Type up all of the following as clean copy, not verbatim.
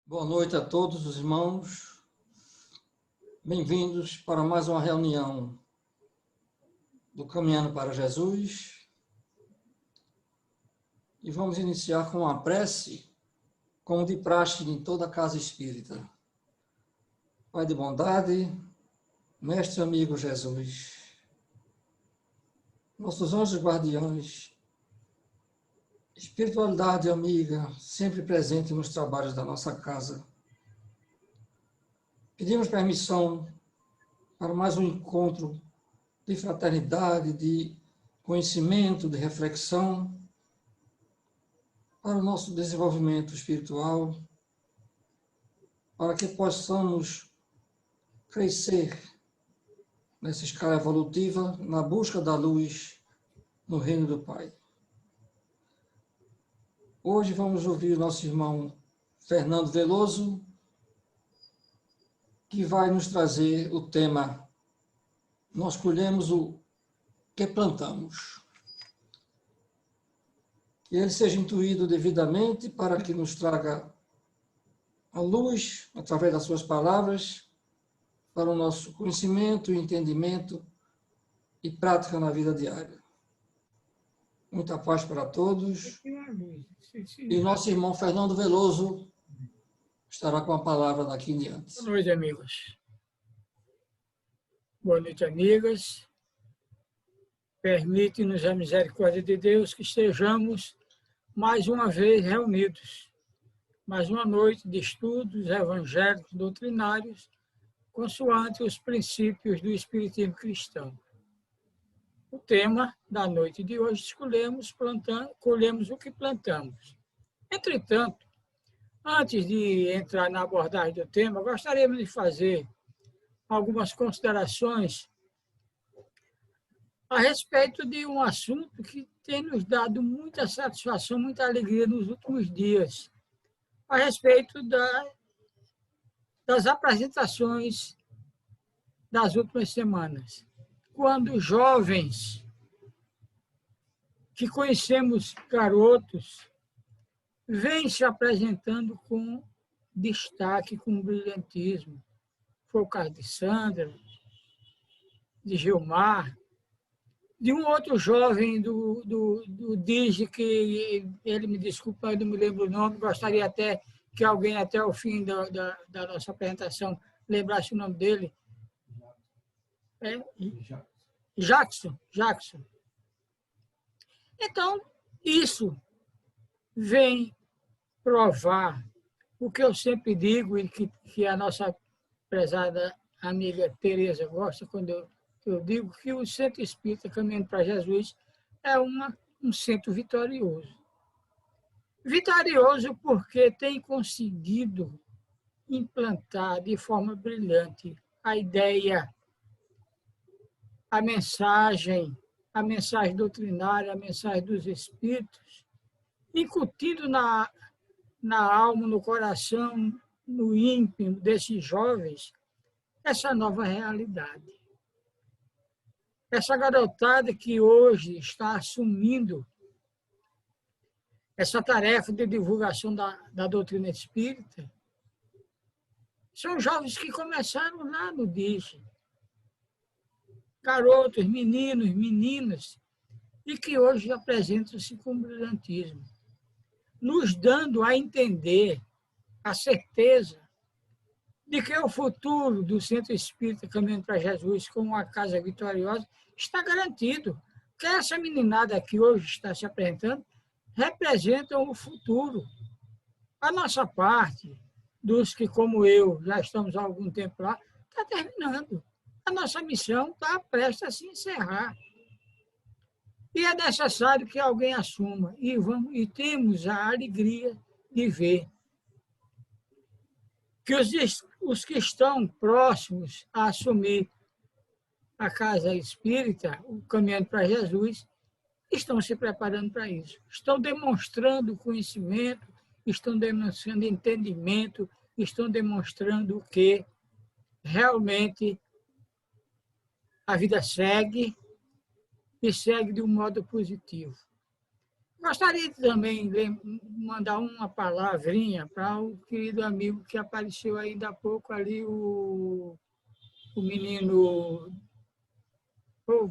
Boa noite a todos os irmãos. Bem-vindos para mais uma reunião do Caminhando para Jesus. E vamos iniciar com uma prece, como de praxe em toda a casa espírita. Pai de bondade, mestre amigo Jesus, nossos anjos guardiões, espiritualidade amiga, sempre presente nos trabalhos da nossa casa. Pedimos permissão para mais um encontro de fraternidade, de conhecimento, de reflexão, para o nosso desenvolvimento espiritual, para que possamos crescer nessa escala evolutiva, na busca da luz no reino do Pai. Hoje vamos ouvir o nosso irmão Fernando Veloso, que vai nos trazer o tema Nós colhemos o que plantamos. Que ele seja intuído devidamente para que nos traga a luz, através das suas palavras, para o nosso conhecimento, entendimento e prática na vida diária. Muita paz para todos. E nosso irmão Fernando Veloso estará com a palavra daqui em diante. Boa noite, amigos. Boa noite, amigas. Permite-nos a misericórdia de Deus que estejamos mais uma vez reunidos. Mais uma noite de estudos evangélicos doutrinários, consoante os princípios do Espiritismo cristão. O tema da noite de hoje escolhemos colhemos o que plantamos. Entretanto, antes de entrar na abordagem do tema, gostaríamos de fazer algumas considerações a respeito de um assunto que tem nos dado muita satisfação, muita alegria nos últimos dias, a respeito das apresentações das últimas semanas, quando jovens que conhecemos garotos vêm se apresentando com destaque, com brilhantismo. Foi o caso de Sandra, de Gilmar, de um outro jovem do DIGE, que ele me desculpa, eu não me lembro o nome, gostaria até que alguém até o fim da nossa apresentação lembrasse o nome dele. Jackson. Então, isso vem provar o que eu sempre digo e que a nossa prezada amiga Tereza gosta, quando eu digo que o Centro Espírita Caminhando para Jesus é um centro vitorioso. Vitorioso porque tem conseguido implantar de forma brilhante a ideia, a mensagem doutrinária, a mensagem dos Espíritos, incutindo na alma, no coração, no íntimo desses jovens, essa nova realidade. Essa garotada que hoje está assumindo essa tarefa de divulgação da doutrina espírita, são jovens que começaram lá no DIGE. Garotos, meninos, meninas, e que hoje apresentam-se com brilhantismo, nos dando a entender a certeza de que o futuro do Centro Espírita Caminhando para Jesus como uma casa vitoriosa está garantido. Que essa meninada que hoje está se apresentando representam o futuro. A nossa parte, dos que, como eu, já estamos há algum tempo lá, está terminando. A nossa missão está prestes a se encerrar. E é necessário que alguém assuma. E temos a alegria de ver que os que estão próximos a assumir a casa espírita, o Caminhando para Jesus, estão se preparando para isso. Estão demonstrando conhecimento, estão demonstrando entendimento, estão demonstrando que realmente a vida segue e segue de um modo positivo. Gostaria de também mandar uma palavrinha para o querido amigo que apareceu ainda há pouco ali, o menino. Pô,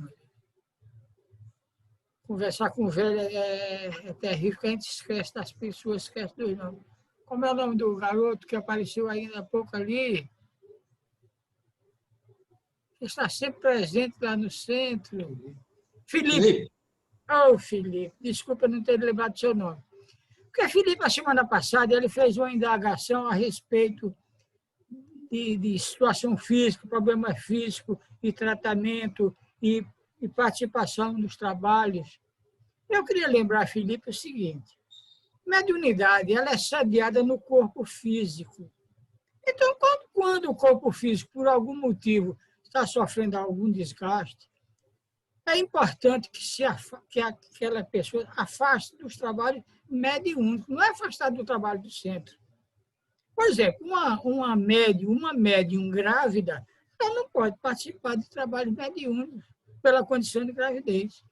conversar com o velho é terrível, que a gente esquece das pessoas, esquece dos nomes. Como é o nome do garoto que apareceu ainda há pouco ali? Que está sempre presente lá no centro. Felipe. Oh, Felipe, desculpa não ter lembrado do seu nome. Porque Felipe, a semana passada, ele fez uma indagação a respeito de situação física, problema físico, e tratamento e participação nos trabalhos. Eu queria lembrar, Felipe, o seguinte: mediunidade ela é sediada no corpo físico. Então, quando o corpo físico, por algum motivo, está sofrendo algum desgaste, é importante que aquela pessoa afaste dos trabalhos mediúnicos, não é afastar do trabalho do centro. Por exemplo, uma médium grávida, ela não pode participar de trabalhos mediúnicos pela condição de gravidez.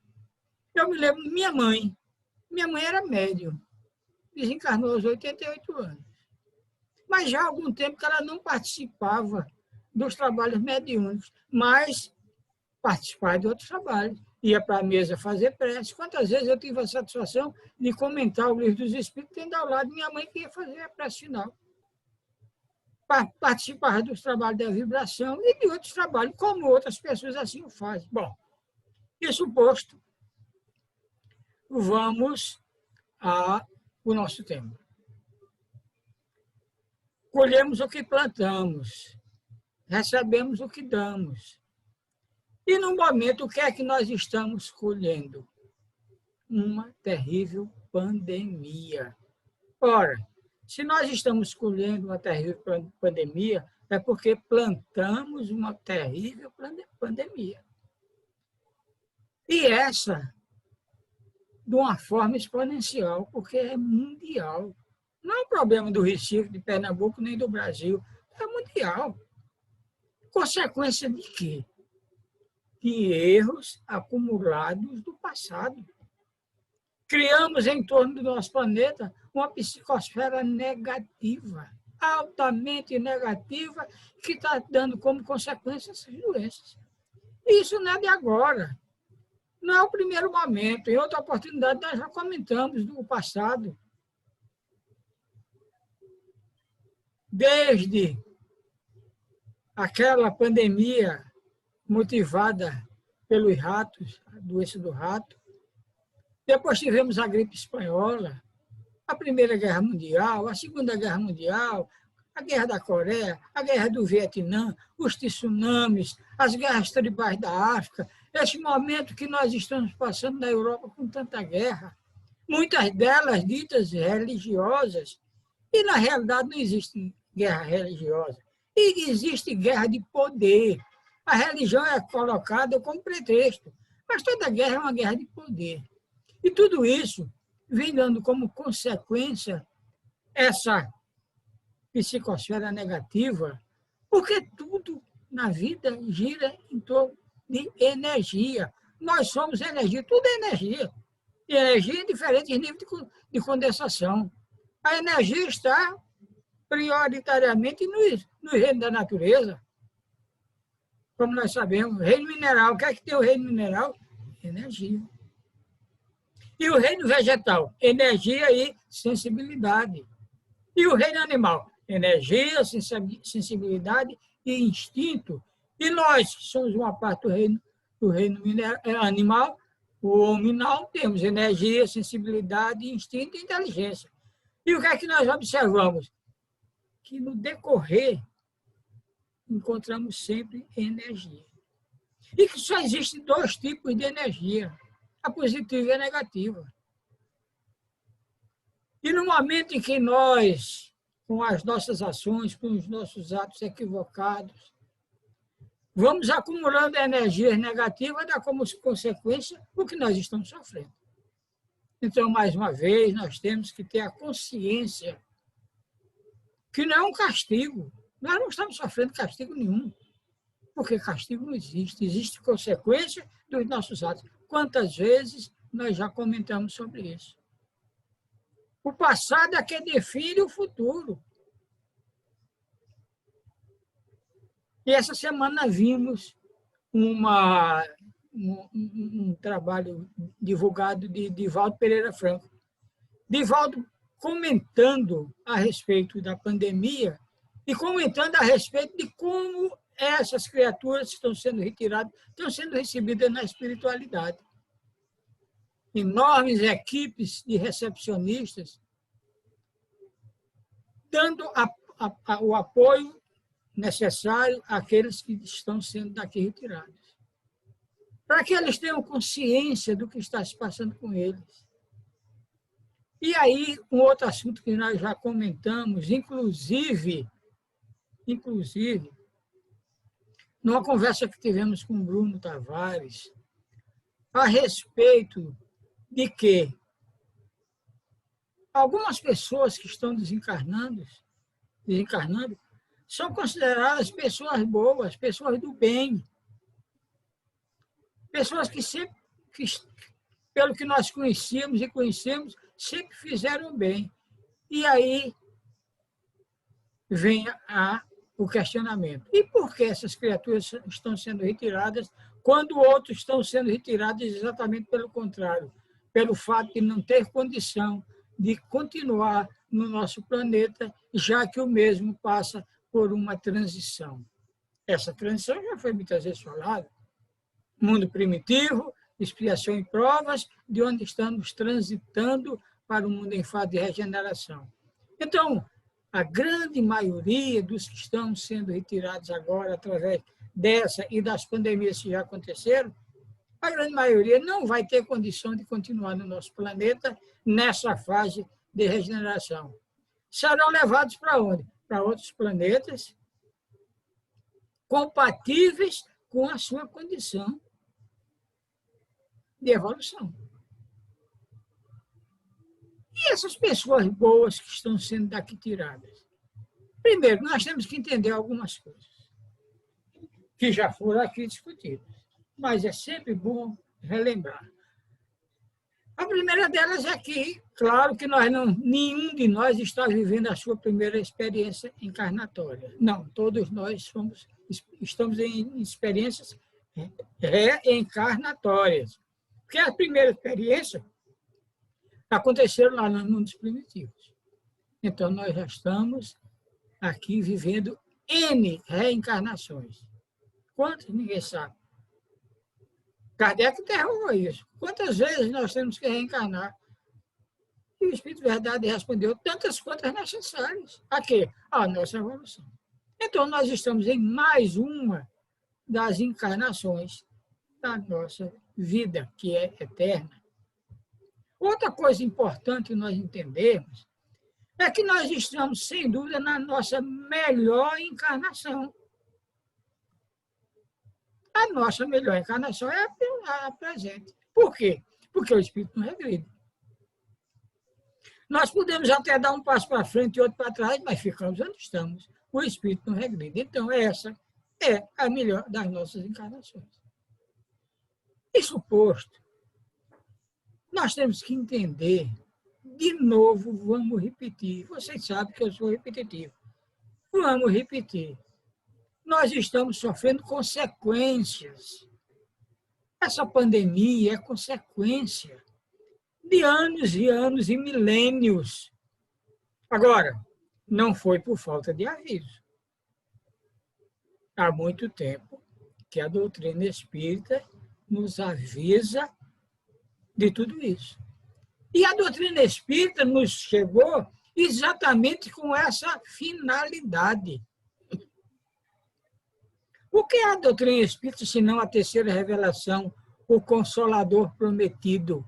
Eu me lembro de minha mãe. Minha mãe era médium, desencarnou aos 88 anos. Mas já há algum tempo que ela não participava dos trabalhos mediúnicos, mas participava de outros trabalhos. Ia para a mesa fazer prece. Quantas vezes eu tive a satisfação de comentar o Livro dos Espíritos, tendo ao lado minha mãe que ia fazer a prece final. Participar dos trabalhos da vibração e de outros trabalhos, como outras pessoas assim o fazem. Bom, isso posto, vamos ao nosso tema. Colhemos o que plantamos, recebemos o que damos. E, no momento, o que é que nós estamos colhendo? Uma terrível pandemia. Ora, se nós estamos colhendo uma terrível pandemia, é porque plantamos uma terrível pandemia. E essa, de uma forma exponencial, porque é mundial. Não é um problema do Recife, de Pernambuco, nem do Brasil. É mundial. Consequência de quê? De erros acumulados do passado. Criamos em torno do nosso planeta uma psicosfera negativa, altamente negativa, que está dando como consequência essas doenças. E isso não é de agora. Não é o primeiro momento. Em outra oportunidade, nós já comentamos do passado. Desde aquela pandemia motivada pelos ratos, a doença do rato. Depois tivemos a gripe espanhola, a Primeira Guerra Mundial, a Segunda Guerra Mundial, a Guerra da Coreia, a Guerra do Vietnã, os tsunamis, as guerras tribais da África, esse momento que nós estamos passando na Europa com tanta guerra, muitas delas ditas religiosas, e na realidade não existe guerra religiosa, e existe guerra de poder. A religião é colocada como pretexto, mas toda guerra é uma guerra de poder. E tudo isso vem dando como consequência essa psicosfera negativa, porque tudo na vida gira em torno de energia. Nós somos energia, tudo é energia. E energia em diferentes níveis de condensação. A energia está prioritariamente no reino da natureza. Como nós sabemos, reino mineral. O que é que tem o reino mineral? Energia. E o reino vegetal? Energia e sensibilidade. E o reino animal? Energia, sensibilidade e instinto. E nós, que somos uma parte do reino animal, o hominal, temos energia, sensibilidade, instinto e inteligência. E o que é que nós observamos? Que no decorrer encontramos sempre energia. E que só existem dois tipos de energia, a positiva e a negativa. E no momento em que nós, com as nossas ações, com os nossos atos equivocados, vamos acumulando energias negativas, dá como consequência o que nós estamos sofrendo. Então, mais uma vez, nós temos que ter a consciência que não é um castigo. Nós não estamos sofrendo castigo nenhum, porque castigo não existe. Existe consequência dos nossos atos. Quantas vezes nós já comentamos sobre isso? O passado é que define o futuro. E essa semana vimos um trabalho divulgado de Divaldo Pereira Franco. Divaldo comentando a respeito da pandemia e comentando a respeito de como essas criaturas estão sendo retiradas, estão sendo recebidas na espiritualidade. Enormes equipes de recepcionistas dando o apoio necessário àqueles que estão sendo daqui retirados, para que eles tenham consciência do que está se passando com eles. E aí, um outro assunto que nós já comentamos, inclusive, numa conversa que tivemos com o Bruno Tavares, a respeito de que algumas pessoas que estão desencarnando, são consideradas pessoas boas, pessoas do bem, pessoas que sempre, pelo que nós conhecíamos e conhecemos, sempre fizeram bem. E aí vem o questionamento. E por que essas criaturas estão sendo retiradas quando outros estão sendo retirados exatamente pelo contrário? Pelo fato de não ter condição de continuar no nosso planeta, já que o mesmo passa por uma transição. Essa transição já foi muitas vezes falada. Mundo primitivo, expiação e provas, de onde estamos transitando para o mundo em fase de regeneração. Então, a grande maioria dos que estão sendo retirados agora através dessa e das pandemias que já aconteceram, a grande maioria não vai ter condição de continuar no nosso planeta nessa fase de regeneração. Serão levados para onde? Para outros planetas compatíveis com a sua condição de evolução. E essas pessoas boas que estão sendo daqui tiradas? Primeiro, nós temos que entender algumas coisas que já foram aqui discutidas, mas é sempre bom relembrar. A primeira delas é que, claro que nenhum de nós está vivendo a sua primeira experiência encarnatória. Não, todos nós estamos em experiências reencarnatórias. Porque a primeira experiência aconteceu lá nos mundos primitivos. Então, nós já estamos aqui vivendo N reencarnações. Quantas? Ninguém sabe. Kardec interrogou isso. Quantas vezes nós temos que reencarnar? E o Espírito Verdade respondeu tantas quantas necessárias. A quê? A nossa evolução. Então, nós estamos em mais uma das encarnações da nossa vida, que é eterna. Outra coisa importante nós entendermos é que nós estamos, sem dúvida, na nossa melhor encarnação. A nossa melhor encarnação é a presente. Por quê? Porque o espírito não regride. Nós podemos até dar um passo para frente e outro para trás, mas ficamos onde estamos. O espírito não regride. Então, essa é a melhor das nossas encarnações. Isso posto, nós temos que entender, de novo, vamos repetir. Vocês sabem que eu sou repetitivo. Vamos repetir. Nós estamos sofrendo consequências. Essa pandemia é consequência de anos e anos e milênios. Agora, não foi por falta de aviso. Há muito tempo que a doutrina espírita nos avisa de tudo isso. E a doutrina espírita nos chegou exatamente com essa finalidade. O que é a doutrina espírita, senão a terceira revelação, o Consolador prometido?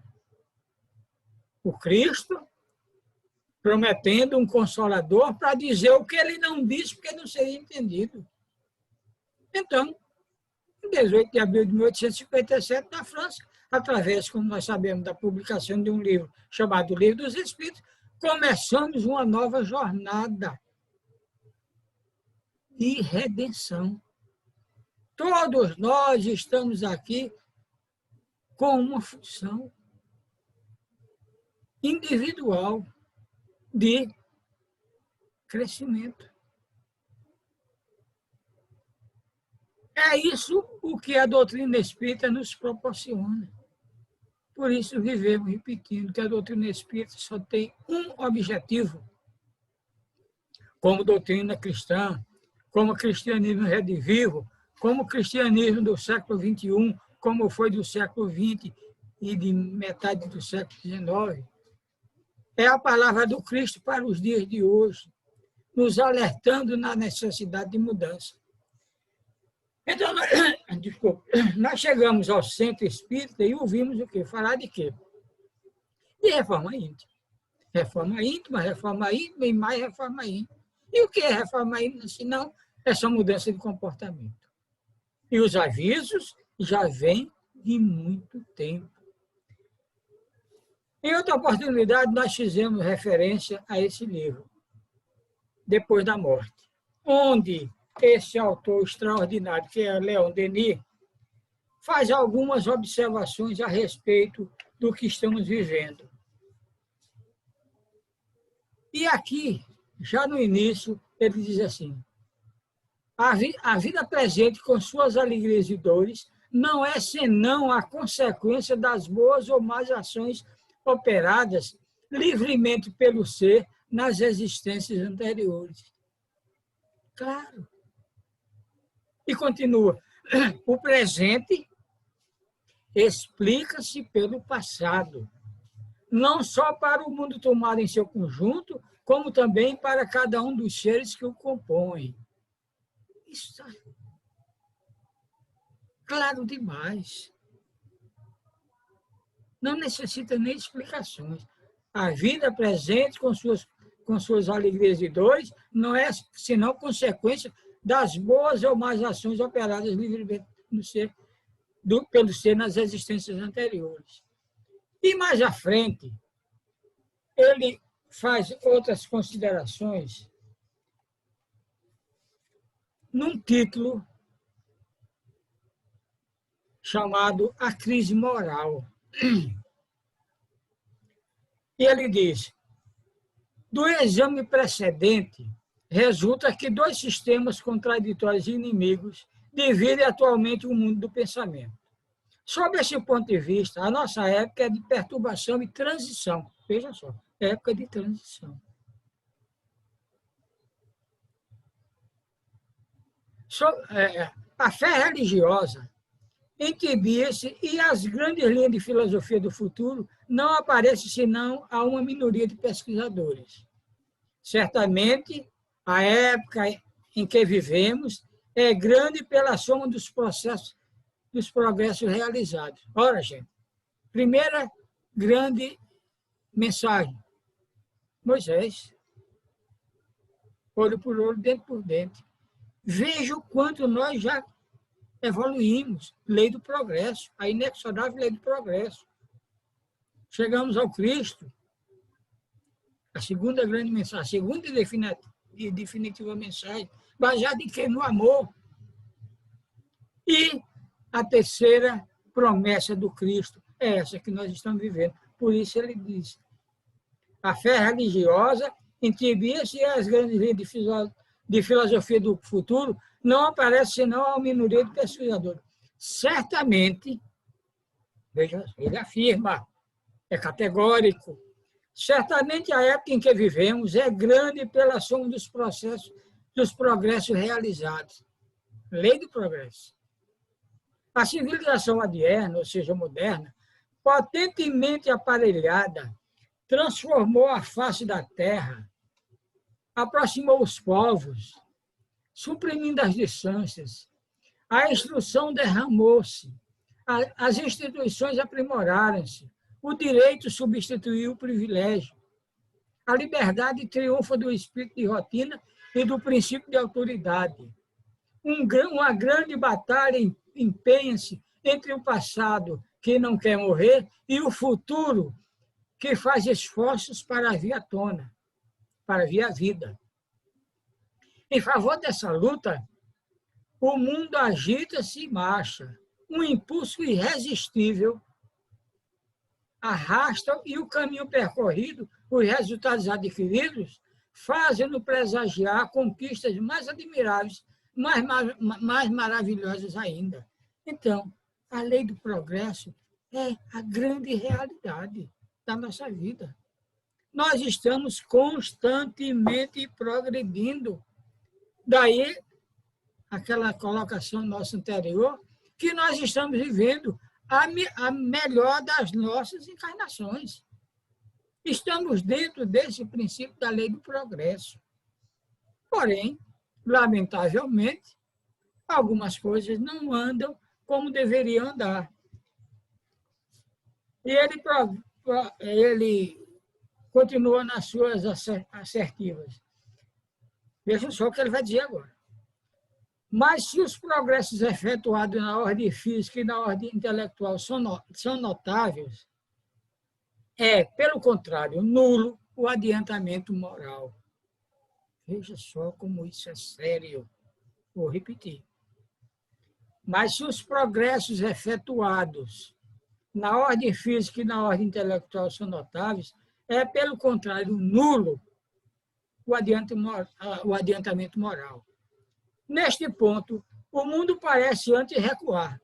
O Cristo prometendo um Consolador para dizer o que ele não disse, porque não seria entendido. Então, em 18 de abril de 1857, na França, através, como nós sabemos, da publicação de um livro chamado Livro dos Espíritos, começamos uma nova jornada de redenção. Todos nós estamos aqui com uma função individual. de crescimento. É isso o que a doutrina espírita nos proporciona. Por isso vivemos repetindo que a doutrina espírita só tem um objetivo, como doutrina cristã, como cristianismo redivivo, como cristianismo do século XXI, como foi do século XX e de metade do século XIX. É a palavra do Cristo para os dias de hoje, nos alertando na necessidade de mudança. Então, nós chegamos ao centro espírita e ouvimos o quê? Falar de quê? De reforma íntima. Reforma íntima e mais reforma íntima. E o que é reforma íntima, se não essa mudança de comportamento? E os avisos já vêm de muito tempo. Em outra oportunidade, nós fizemos referência a esse livro, Depois da Morte, onde esse autor extraordinário, que é Leon Denis, faz algumas observações a respeito do que estamos vivendo. E aqui, já no início, ele diz assim: a vida presente, com suas alegrias e dores, não é senão a consequência das boas ou más ações operadas livremente pelo ser nas existências anteriores. Claro. E continua: o presente explica-se pelo passado, não só para o mundo tomado em seu conjunto, como também para cada um dos seres que o compõem. Isso é claro demais. Não necessita nem explicações. A vida presente, com suas alegrias e dores, não é senão consequência das boas ou más ações operadas livremente no ser, pelo ser nas existências anteriores. E mais à frente, ele faz outras considerações num título chamado A Crise Moral. E ele diz: do exame precedente, resulta que dois sistemas contraditórios e inimigos dividem atualmente o mundo do pensamento. Sob esse ponto de vista, a nossa época é de perturbação e transição. Veja só, época de transição. A fé religiosa entibia-se e as grandes linhas de filosofia do futuro não aparecem senão a uma minoria de pesquisadores. Certamente, a época em que vivemos é grande pela soma dos progressos realizados. Ora, gente, primeira grande mensagem: Moisés, olho por olho, dente por dente. Veja o quanto nós já evoluímos. Lei do progresso, a inexorável lei do progresso. Chegamos ao Cristo, a segunda grande mensagem, a segunda e definitiva mensagem, baseada em quê? No amor. E a terceira promessa do Cristo é essa que nós estamos vivendo. Por isso ele diz: a fé religiosa entibia-se e as grandes linhas de filosofia do futuro não aparece senão a minoria de pesquisadores. Certamente, veja, ele afirma, é categórico, certamente a época em que vivemos é grande pela soma dos progressos realizados. Lei do progresso. A civilização adierna, ou seja, moderna, potentemente aparelhada, transformou a face da terra, aproximou os povos, suprimindo as distâncias. A instrução derramou-se, as instituições aprimoraram-se, o direito substituiu o privilégio. A liberdade triunfa do espírito de rotina e do princípio de autoridade. Uma grande batalha empenha-se entre o passado, que não quer morrer, e o futuro, que faz esforços para vir à tona, para vir à vida. Em favor dessa luta, o mundo agita-se e marcha. Um impulso irresistível arrastam e o caminho percorrido, os resultados adquiridos, fazem-no presagiar conquistas mais admiráveis, mais maravilhosas ainda. Então, a lei do progresso é a grande realidade da nossa vida. Nós estamos constantemente progredindo. Daí, aquela colocação nossa anterior, que nós estamos vivendo a melhor das nossas encarnações. Estamos dentro desse princípio da lei do progresso. Porém, lamentavelmente, algumas coisas não andam como deveriam andar. E ele continua nas suas assertivas. Veja só o que ele vai dizer agora. Mas se os progressos efetuados na ordem física e na ordem intelectual são notáveis, é, pelo contrário, nulo o adiantamento moral. Veja só como isso é sério. Vou repetir. Mas se os progressos efetuados na ordem física e na ordem intelectual são notáveis, é, pelo contrário, nulo o adiantamento moral. Neste ponto, o mundo parece antes recuar.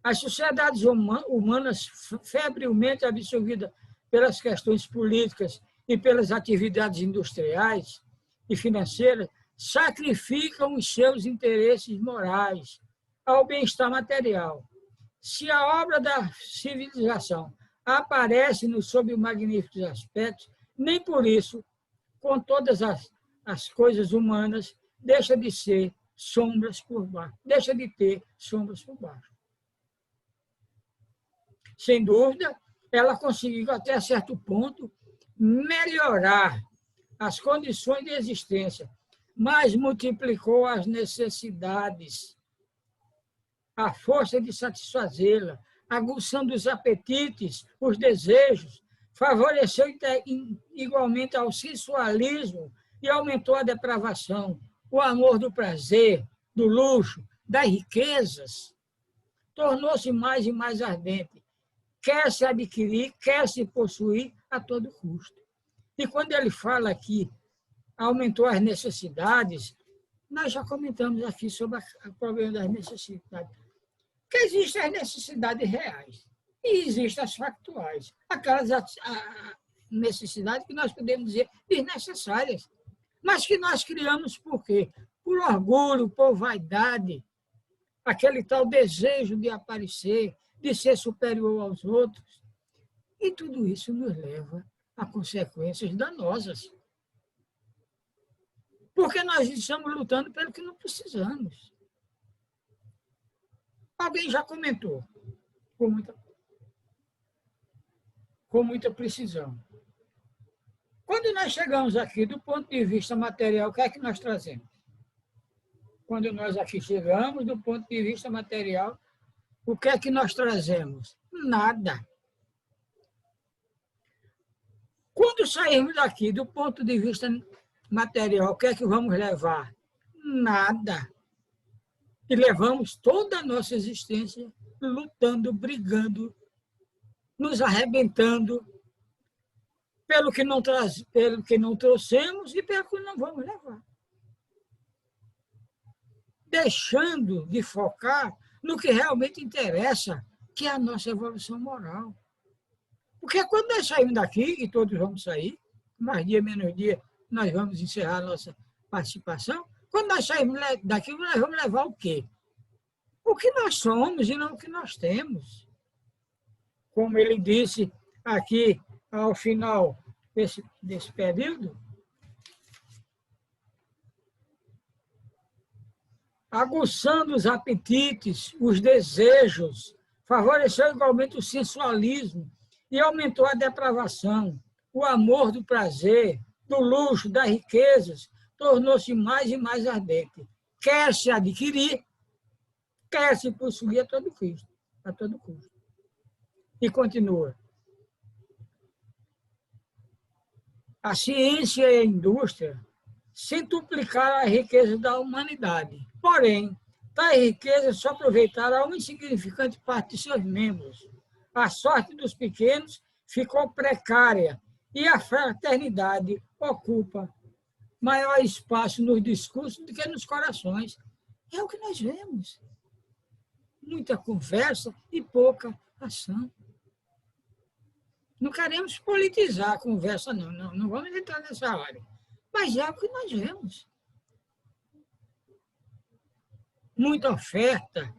As sociedades humanas, febrilmente absorvidas pelas questões políticas e pelas atividades industriais e financeiras, sacrificam os seus interesses morais ao bem-estar material. Se a obra da civilização aparece sob magníficos aspectos, nem por isso, com todas as coisas humanas, deixa de ser sombras por baixo, deixa de ter sombras por baixo. Sem dúvida, ela conseguiu até certo ponto melhorar as condições de existência, mas multiplicou as necessidades, a força de satisfazê-la, aguçando os apetites, os desejos, favoreceu igualmente ao sensualismo e aumentou a depravação, o amor do prazer, do luxo, das riquezas. Tornou-se mais e mais ardente. Quer se adquirir, quer se possuir a todo custo. E quando ele fala aqui, aumentou as necessidades, nós já comentamos aqui sobre o problema das necessidades. Que existem as necessidades reais e existem as factuais. Aquelas necessidades que nós podemos dizer desnecessárias, mas que nós criamos por quê? Por orgulho, por vaidade, aquele tal desejo de aparecer, de ser superior aos outros. E tudo isso nos leva a consequências danosas. Porque nós estamos lutando pelo que não precisamos. Alguém já comentou, com muita precisão. Quando nós chegamos aqui, do ponto de vista material, o que é que nós trazemos? Quando nós aqui chegamos, do ponto de vista material, o que é que nós trazemos? Nada. Quando sairmos daqui, do ponto de vista material, o que é que vamos levar? Nada. E levamos toda a nossa existência lutando, brigando, nos arrebentando pelo que não trouxemos e pelo que não vamos levar. Deixando de focar no que realmente interessa, que é a nossa evolução moral. Porque quando nós saímos daqui, e todos vamos sair, mais dia, menos dia, nós vamos encerrar a nossa participação, quando nós saímos daqui, nós vamos levar o quê? O que nós somos e não o que nós temos. Como ele disse aqui ao final desse período, aguçando os apetites, os desejos, favoreceu igualmente o sensualismo e aumentou a depravação, o amor do prazer, do luxo, das riquezas, tornou-se mais e mais ardente. Quer se adquirir, quer se possuir a todo custo. E continua. A ciência e a indústria centuplicaram a riqueza da humanidade. Porém, tais riquezas só aproveitaram a uma insignificante parte de seus membros, A sorte dos pequenos ficou precária e a fraternidade ocupa maior espaço nos discursos do que nos corações. É o que nós vemos. Muita conversa e pouca ação. Não queremos politizar a conversa, não. Não vamos entrar nessa área. Mas é o que nós vemos. Muita oferta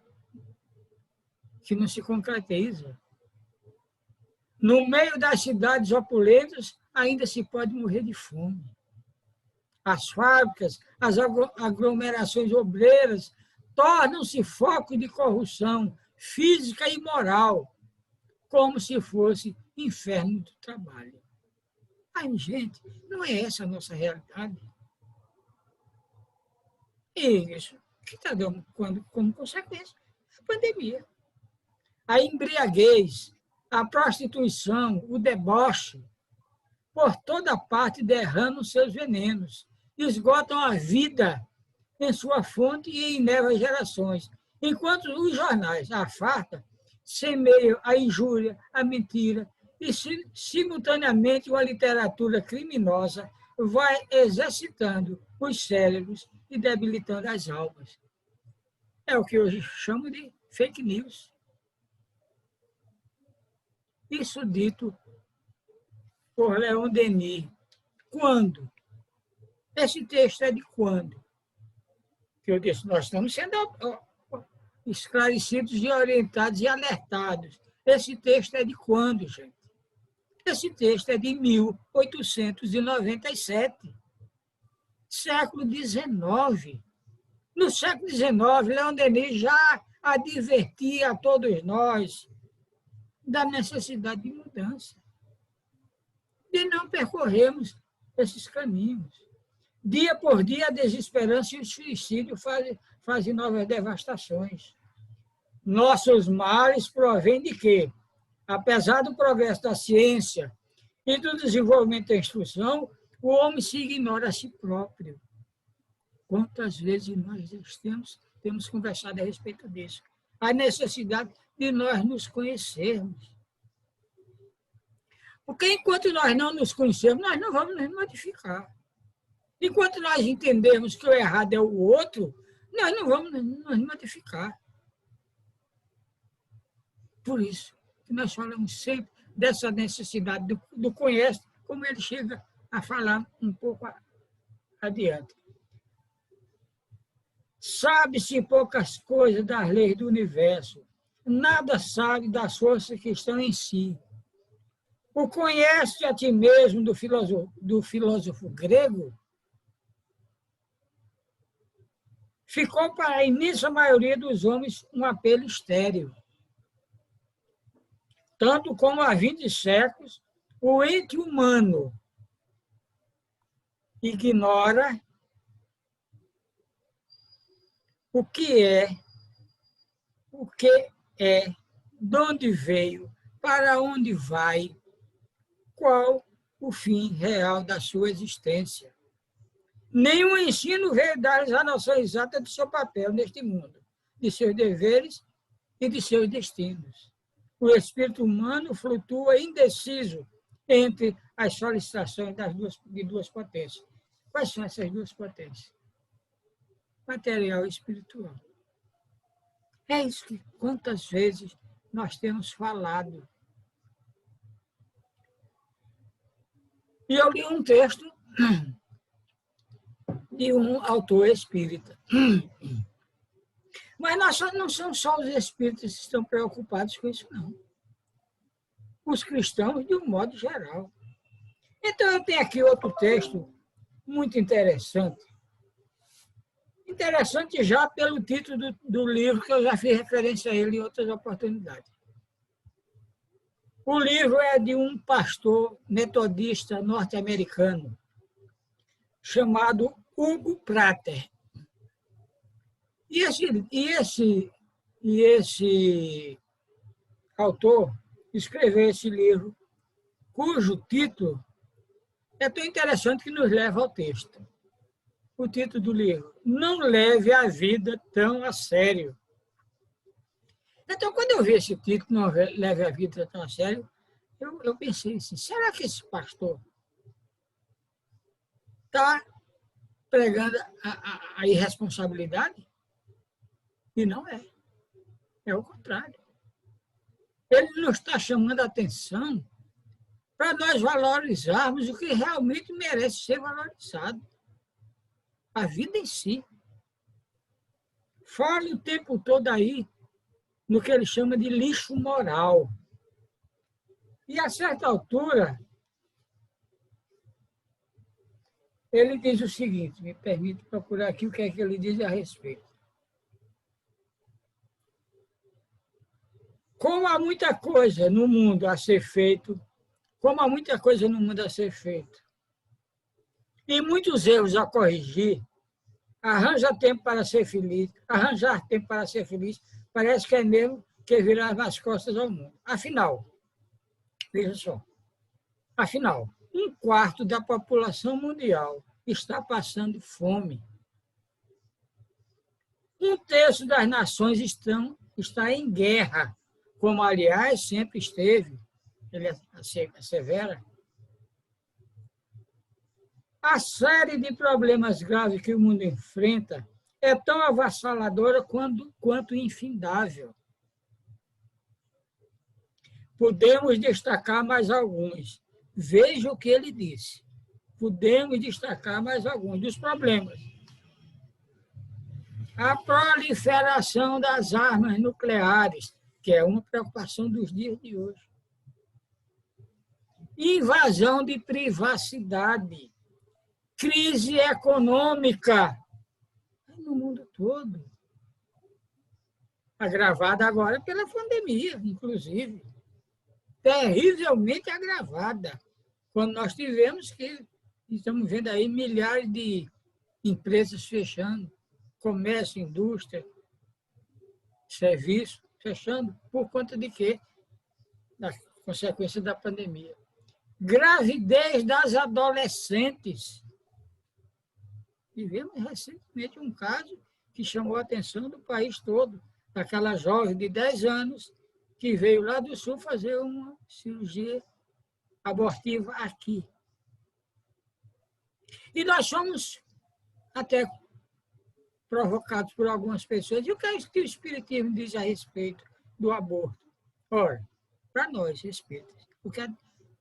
que não se concretiza. No meio das cidades opulentas, ainda se pode morrer de fome. As fábricas, as aglomerações obreiras tornam-se foco de corrupção física e moral, como se fosse inferno do trabalho. Ai, gente, não é essa a nossa realidade. E isso que está dando como consequência a pandemia. A embriaguez, a prostituição, o deboche, por toda parte derramam seus venenos, esgotam a vida em sua fonte e em novas gerações, enquanto os jornais, a farta, semeiam a injúria, a mentira e, simultaneamente, uma literatura criminosa vai exercitando os cérebros e debilitando as almas. É o que hoje chamo de fake news. Isso dito por Leon Denis. Quando? Esse texto é de quando? Que eu disse, nós estamos sendo esclarecidos e orientados e alertados. Esse texto é de quando, gente? Esse texto é de 1897, século XIX. No século XIX, Leon Denis já advertia a todos nós da necessidade de mudança, de não percorrermos esses caminhos. Dia por dia, a desesperança e o suicídio fazem novas devastações. Nossos males provêm de quê? Apesar do progresso da ciência e do desenvolvimento da instrução, o homem se ignora a si próprio. Quantas vezes nós temos conversado a respeito disso? A necessidade de nós nos conhecermos. Porque enquanto nós não nos conhecermos, nós não vamos nos modificar. Enquanto nós entendermos que o errado é o outro, nós não vamos nos modificar. Por isso que nós falamos sempre dessa necessidade do conhece, como ele chega a falar um pouco adiante. Sabe-se poucas coisas das leis do universo, nada sabe das forças que estão em si. O conhece a ti mesmo do filósofo grego ficou para a imensa maioria dos homens um apelo estéril. Tanto como há 20 séculos, o ente humano ignora o que é, de onde veio, para onde vai, qual o fim real da sua existência. Nenhum ensino veio dar a noção exata do seu papel neste mundo, de seus deveres e de seus destinos. O espírito humano flutua indeciso entre as solicitações de duas potências. Quais são essas duas potências? Material e espiritual. É isso que quantas vezes nós temos falado. E eu li um texto de um autor espírita. Mas não são só os espíritas que estão preocupados com isso, não. Os cristãos, de um modo geral. Então, eu tenho aqui outro texto muito interessante. Interessante já pelo título do livro, que eu já fiz referência a ele em outras oportunidades. O livro é de um pastor metodista norte-americano, chamado Hugo Prater. E esse autor escreveu esse livro, cujo título é tão interessante que nos leva ao texto. O título do livro: Não leve a vida tão a sério. Então, quando eu vi esse título, Não Leve a Vida Tão a Sério, eu pensei assim, será que esse pastor está pregando a irresponsabilidade? E não é. É o contrário. Ele nos está chamando a atenção para nós valorizarmos o que realmente merece ser valorizado. A vida em si. Fala o tempo todo aí no que ele chama de lixo moral. E, a certa altura, ele diz o seguinte, me permite procurar aqui o que é que ele diz a respeito. Como há muita coisa no mundo a ser feito, como há muita coisa no mundo a ser feito, e muitos erros a corrigir, arranjar tempo para ser feliz, parece que é mesmo que virar as costas ao mundo. Afinal, veja só, um quarto da população mundial está passando fome. Um terço das nações está em guerra, como, aliás, sempre esteve, ele assevera. A série de problemas graves que o mundo enfrenta é tão avassaladora quanto infindável. Podemos destacar mais alguns. Veja o que ele disse. Podemos destacar mais alguns dos problemas. A proliferação das armas nucleares, que é uma preocupação dos dias de hoje. Invasão de privacidade. Crise econômica no mundo todo. Agravada agora pela pandemia, inclusive. Terrivelmente agravada. Quando nós tivemos que, estamos vendo aí milhares de empresas fechando, comércio, indústria, serviço, fechando, por conta de quê? Da consequência da pandemia. Gravidez das adolescentes. Tivemos recentemente um caso que chamou a atenção do país todo, daquela jovem de 10 anos que veio lá do Sul fazer uma cirurgia abortiva aqui. E nós somos até provocados por algumas pessoas. E o que é isso que o Espiritismo diz a respeito do aborto? Ora, para nós, espíritas, o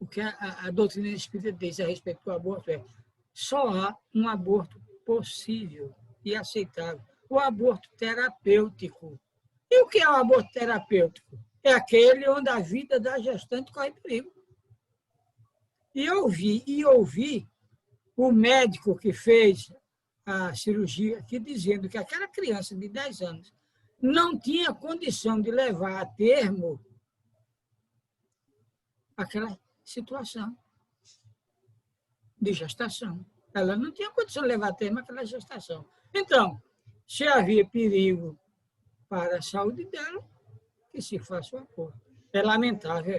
que a doutrina espírita diz a respeito do aborto é só há um aborto possível e aceitável, o aborto terapêutico. E o que é o aborto terapêutico? É aquele onde a vida da gestante corre perigo. E ouvi o médico que fez a cirurgia aqui dizendo que aquela criança de 10 anos não tinha condição de levar a termo aquela situação de gestação. Ela não tinha condição de levar a termo aquela gestação. Então, se havia perigo para a saúde dela, que se faça o aborto. É lamentável.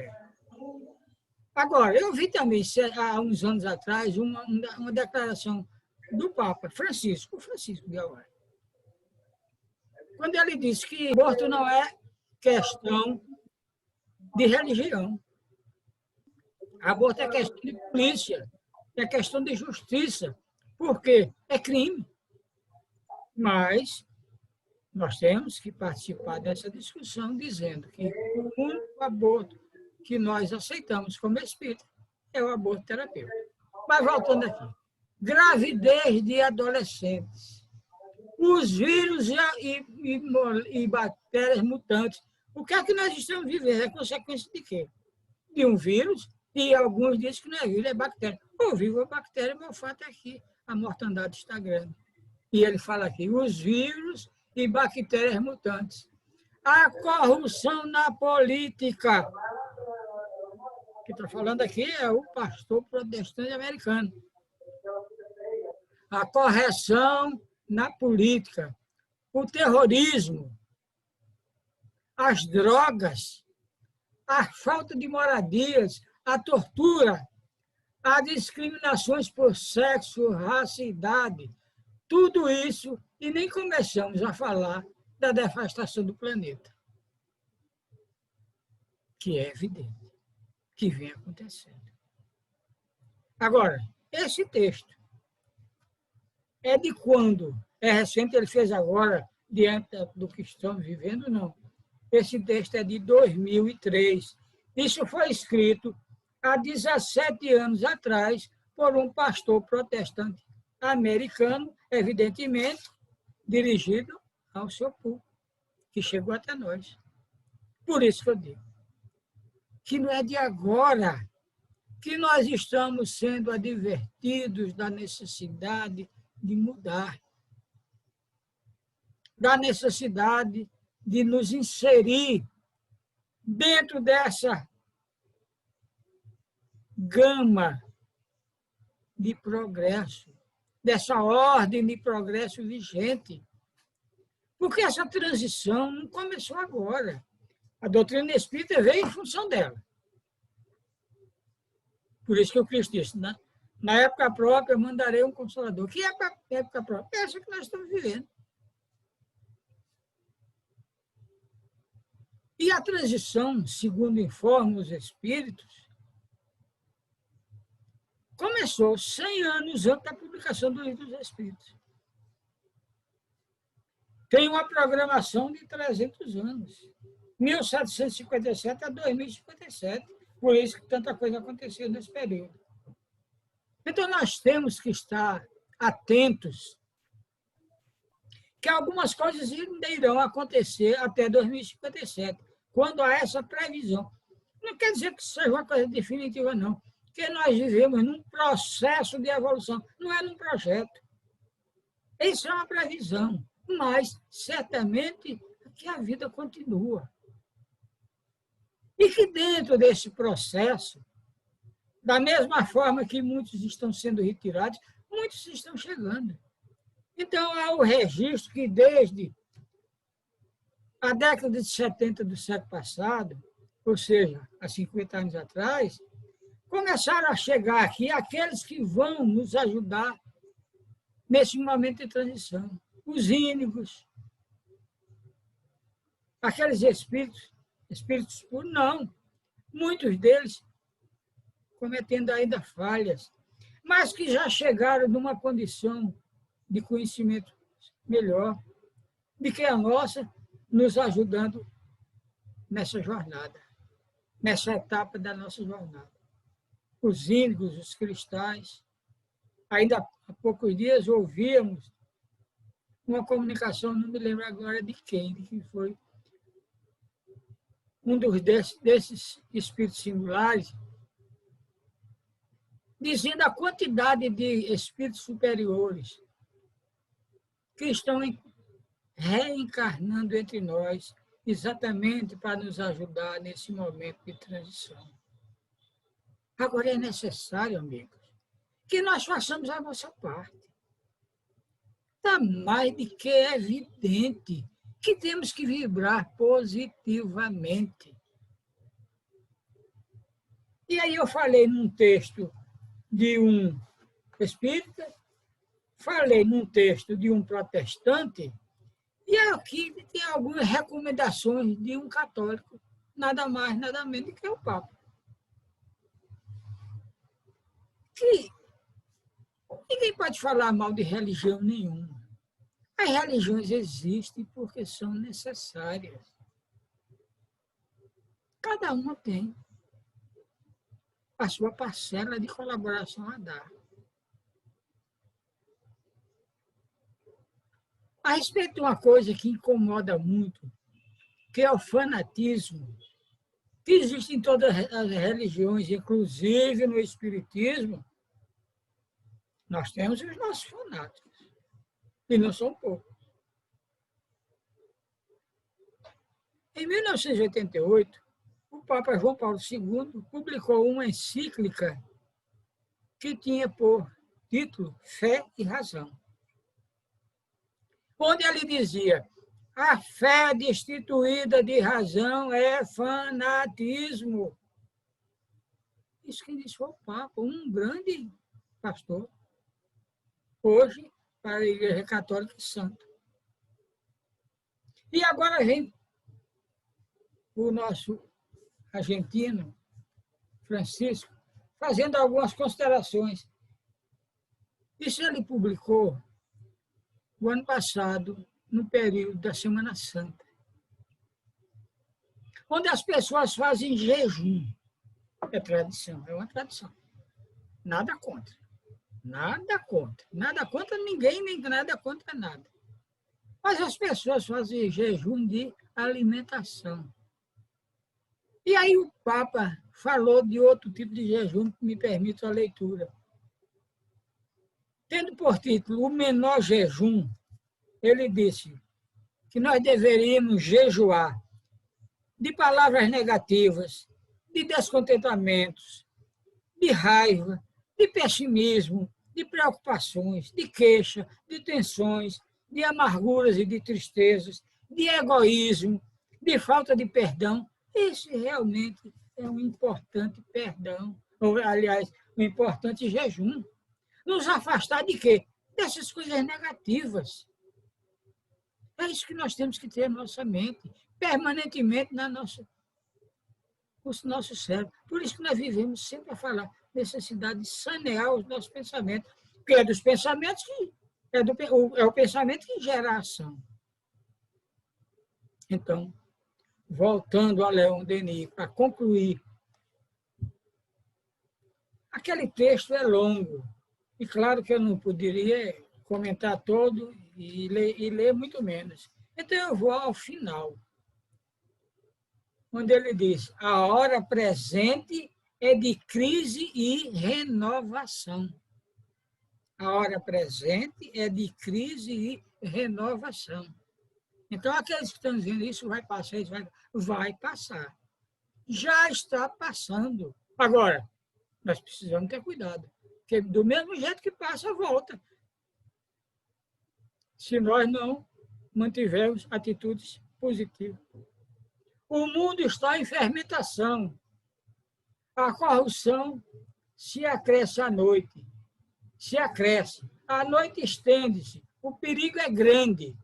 Agora, eu vi também, há uns anos atrás, uma declaração do Papa Francisco de Assis, quando ele disse que aborto não é questão de religião. Aborto é questão de polícia, é questão de justiça. Por quê? É crime. Mas nós temos que participar dessa discussão dizendo que o único aborto que nós aceitamos como espírito é o aborto terapêutico. Mas voltando aqui. Gravidez de adolescentes. Os vírus e bactérias mutantes. O que é que nós estamos vivendo? É consequência de quê? De um vírus, e alguns dizem que não é vírus, é bactéria. Ou vivo a bactéria, meu fato é que a mortandade está grande. E ele fala aqui, os vírus e bactérias mutantes. A corrupção na política. Que está falando aqui é o pastor protestante americano. A correção na política, o terrorismo, as drogas, a falta de moradias, a tortura, as discriminações por sexo, raça e idade, tudo isso, e nem começamos a falar da devastação do planeta. que é evidente, que vem acontecendo. Agora, esse texto é de quando? É recente, ele fez agora, diante do que estamos vivendo? Não. Esse texto é de 2003. Isso foi escrito há 17 anos atrás por um pastor protestante americano, evidentemente, dirigido ao seu público, que chegou até nós. Por isso que eu digo que não é de agora que nós estamos sendo advertidos da necessidade de mudar, da necessidade de nos inserir dentro dessa gama de progresso, dessa ordem de progresso vigente. Porque essa transição não começou agora. A doutrina espírita veio em função dela. Por isso que o Cristo disse, na época própria mandarei um Consolador. Que época própria? Essa que nós estamos vivendo. E a transição, segundo informam os espíritos, começou 100 anos antes da publicação do Livro dos Espíritos. Tem uma programação de 300 anos. 1757 a 2057. Por isso que tanta coisa aconteceu nesse período. Então, nós temos que estar atentos que algumas coisas ainda irão acontecer até 2057, quando há essa previsão. Não quer dizer que seja uma coisa definitiva, não. Porque nós vivemos num processo de evolução, não é num projeto. Isso é uma previsão, mas certamente que a vida continua. E que dentro desse processo, da mesma forma que muitos estão sendo retirados, muitos estão chegando. Então, há o registro que desde a década de 70 do século passado, ou seja, há 50 anos atrás, começaram a chegar aqui aqueles que vão nos ajudar nesse momento de transição. Os índigos, aqueles espíritos puros, não. Muitos deles cometendo ainda falhas, mas que já chegaram numa condição de conhecimento melhor do que a nossa, nos ajudando nessa jornada, nessa etapa da nossa jornada. Os índigos, os cristais. Ainda há poucos dias ouvíamos uma comunicação, não me lembro agora de quem, de quem foi, um desses espíritos singulares, dizendo a quantidade de espíritos superiores que estão reencarnando entre nós, exatamente para nos ajudar nesse momento de transição. Agora é necessário, amigos, que nós façamos a nossa parte. Está mais do que evidente que temos que vibrar positivamente. E aí eu falei num texto de um espírita, falei num texto de um protestante, e aqui tem algumas recomendações de um católico, nada mais, nada menos que o Papa. Que ninguém pode falar mal de religião nenhuma. As religiões existem porque são necessárias. Cada uma tem a sua parcela de colaboração a dar. A respeito de uma coisa que incomoda muito, que é o fanatismo, que existe em todas as religiões, inclusive no Espiritismo, nós temos os nossos fanáticos, e não são poucos. Em 1988, o Papa João Paulo II publicou uma encíclica que tinha por título Fé e Razão, onde ele dizia: a fé destituída de razão é fanatismo. Isso que disse o Papa, um grande pastor, hoje para a Igreja Católica Santa. E agora vem o nosso argentino, Francisco, fazendo algumas considerações. Isso ele publicou o ano passado, no período da Semana Santa, onde as pessoas fazem jejum. É tradição, é uma tradição. Nada contra. Nada contra. Nada contra ninguém, nem nada contra nada. Mas as pessoas fazem jejum de alimentação. E aí o Papa falou de outro tipo de jejum que me permite a leitura. Tendo por título o menor jejum, ele disse que nós deveríamos jejuar de palavras negativas, de descontentamentos, de raiva, de pessimismo, de preocupações, de queixa, de tensões, de amarguras e de tristezas, de egoísmo, de falta de perdão. Esse realmente é um importante perdão, ou, aliás, um importante jejum. Nos afastar de quê? Dessas coisas negativas. É isso que nós temos que ter na nossa mente, permanentemente no nosso cérebro. Por isso que nós vivemos sempre a falar necessidade de sanear os nossos pensamentos, porque é dos pensamentos que é o pensamento que gera a ação. Então, voltando a Leon Denis, para concluir, aquele texto é longo, e claro que eu não poderia comentar todo e ler muito menos. Então, eu vou ao final, onde ele diz: a hora presente é de crise e renovação. A hora presente é de crise e renovação. Então, aqueles que estão dizendo isso vai passar, isso vai passar. Já está passando. Agora, nós precisamos ter cuidado, porque do mesmo jeito que passa, volta. Se nós não mantivermos atitudes positivas. O mundo está em fermentação. A corrupção se acresce à noite. Se acresce. A noite estende-se. O perigo é grande.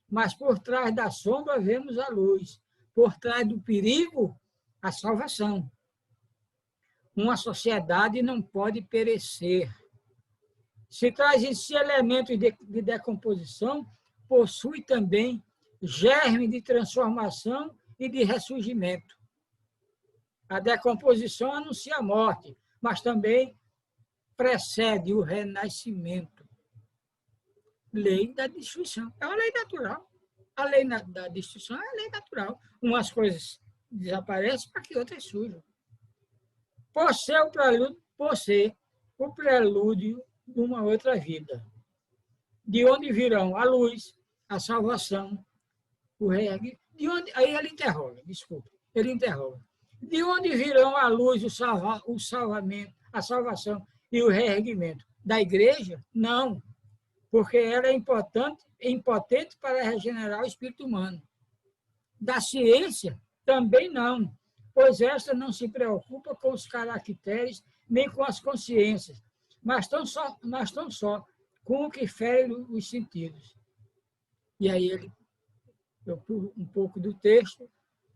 Mas por trás da sombra vemos a luz. Por trás do perigo, a salvação. Uma sociedade não pode perecer. Se traz em si elementos de decomposição, possui também germe de transformação e de ressurgimento. A decomposição anuncia a morte, mas também precede o renascimento. Lei da destruição. É uma lei natural. A lei da destruição é a lei natural. Umas coisas desaparecem para que outras surjam. Por ser o prelúdio de uma outra vida. De onde virão a luz, a salvação, o reerguimento. Aí ele interroga, desculpe, ele interroga. De onde virão a luz, o salvamento, a salvação e o reerguimento? Da igreja? Não, porque ela é impotente para regenerar o espírito humano. Da ciência? Também não, pois esta não se preocupa com os caracteres nem com as consciências, mas tão só com o que fere os sentidos. E aí eu pulo um pouco do texto